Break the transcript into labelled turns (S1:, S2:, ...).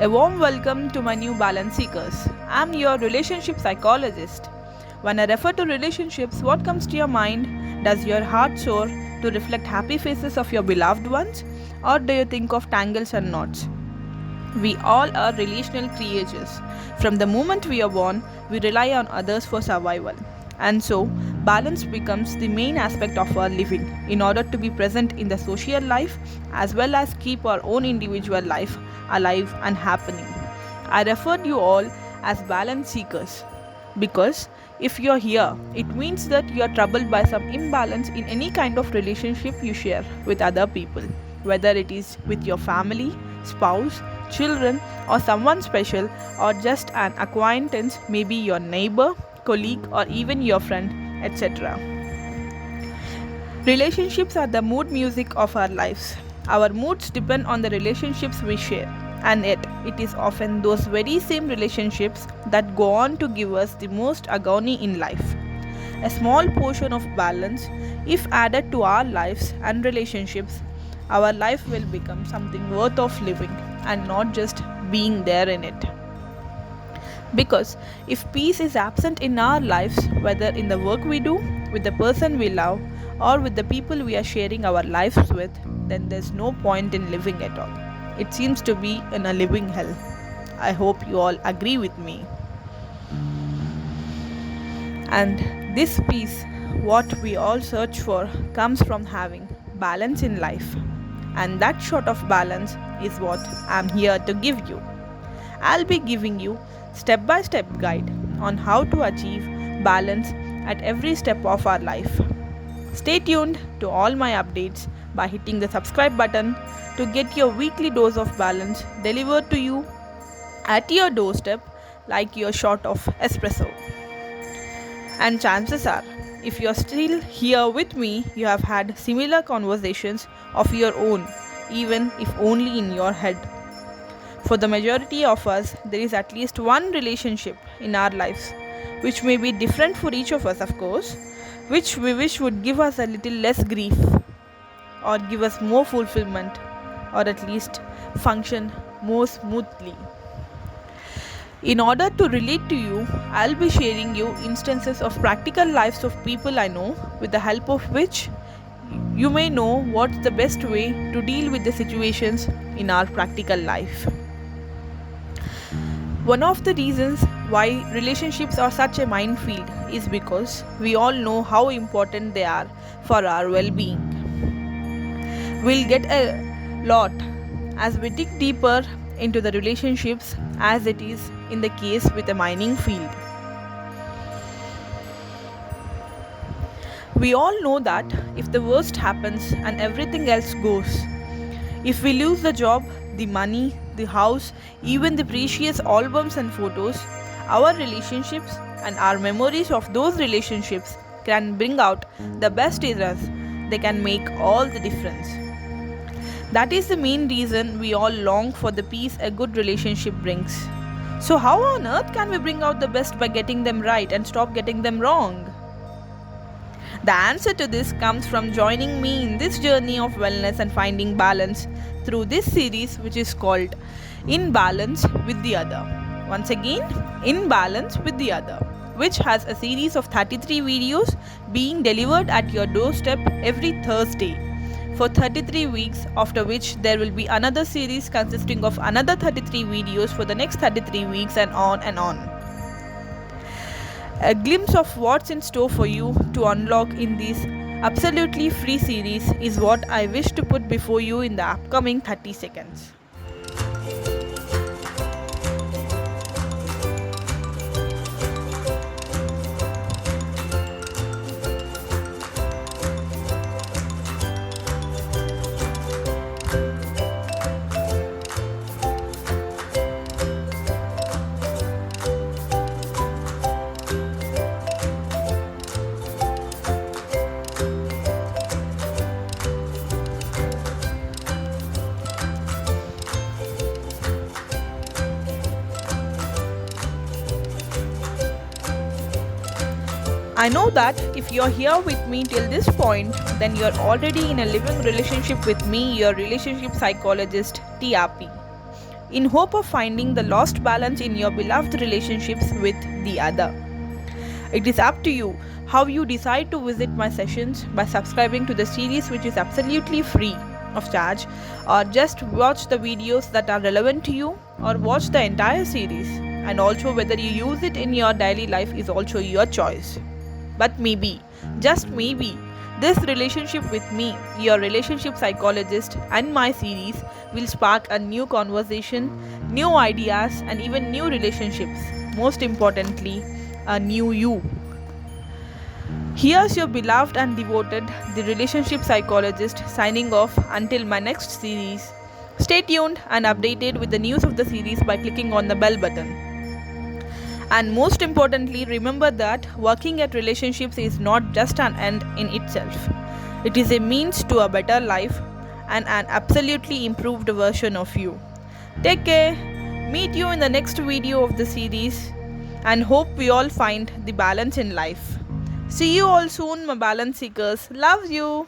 S1: A warm welcome to my new Balance Seekers. I'm your relationship psychologist. When I refer to relationships, what comes to your mind? Does your heart soar to reflect happy faces of your beloved ones? Or do you think of tangles and knots? We all are relational creatures. From the moment we are born, we rely on others for survival. And so, balance becomes the main aspect of our living in order to be present in the social life as well as keep our own individual life alive and happening. I referred you all as balance seekers because if you're here, it means that you're troubled by some imbalance in any kind of relationship you share with other people, whether it is with your family, spouse, children, or someone special, or just an acquaintance, maybe your neighbor, colleague, or even your friend, etc. Relationships are the mood music of our lives. Our moods depend on the relationships we share, and yet it is often those very same relationships that go on to give us the most agony in life. A small portion of balance, if added to our lives and relationships, our life will become something worth of living and not just being there in it. Because if peace is absent in our lives, whether in the work we do, with the person we love, or with the people we are sharing our lives with, then there's no point in living at all. It seems to be in a living hell. I hope you all agree with me. And this peace, what we all search for, comes from having balance in life. And that sort of balance is what I'm here to give you. I'll be giving you step-by-step guide on how to achieve balance at every step of our life. Stay tuned to all my updates by hitting the subscribe button to get your weekly dose of balance delivered to you at your doorstep like your shot of espresso. And chances are, if you're still here with me, you have had similar conversations of your own, even if only in your head. For the majority of us, there is at least one relationship in our lives, which may be different for each of us, of course, which we wish would give us a little less grief, or give us more fulfillment, or at least function more smoothly. In order to relate to you, I'll be sharing you instances of practical lives of people I know, with the help of which you may know what's the best way to deal with the situations in our practical life. One of the reasons why relationships are such a minefield is because we all know how important they are for our well-being. We'll get a lot as we dig deeper into the relationships as it is in the case with a mining field. We all know that if the worst happens and everything else goes, if we lose the job, the money, the house, even the precious albums and photos, our relationships and our memories of those relationships can bring out the best in us. They can make all the difference. That is the main reason we all long for the peace a good relationship brings. So how on earth can we bring out the best by getting them right and stop getting them wrong? The answer to this comes from joining me in this journey of wellness and finding balance through this series, which is called In Balance with the Other. Once again, In Balance with the Other, which has a series of 33 videos being delivered at your doorstep every Thursday for 33 weeks, after which there will be another series consisting of another 33 videos for the next 33 weeks, and on and on. A glimpse of what's in store for you to unlock in this absolutely free series is what I wish to put before you in the upcoming 30 seconds. I know that if you're here with me till this point, then you're already in a living relationship with me, your relationship psychologist, TRP. in hope of finding the lost balance in your beloved relationships with the other. It is up to you how you decide to visit my sessions by subscribing to the series, which is absolutely free of charge, or just watch the videos that are relevant to you, or watch the entire series. And also, whether you use it in your daily life is also your choice. But maybe, just maybe, this relationship with me, your relationship psychologist, and my series will spark a new conversation, new ideas, and even new relationships. Most importantly, a new you. Here's your beloved and devoted, the relationship psychologist, signing off until my next series. Stay tuned and updated with the news of the series by clicking on the bell button. And most importantly, remember that working at relationships is not just an end in itself. It is a means to a better life and an absolutely improved version of you. Take care. Meet you in the next video of the series and hope we all find the balance in life. See you all soon, my balance seekers. Love you.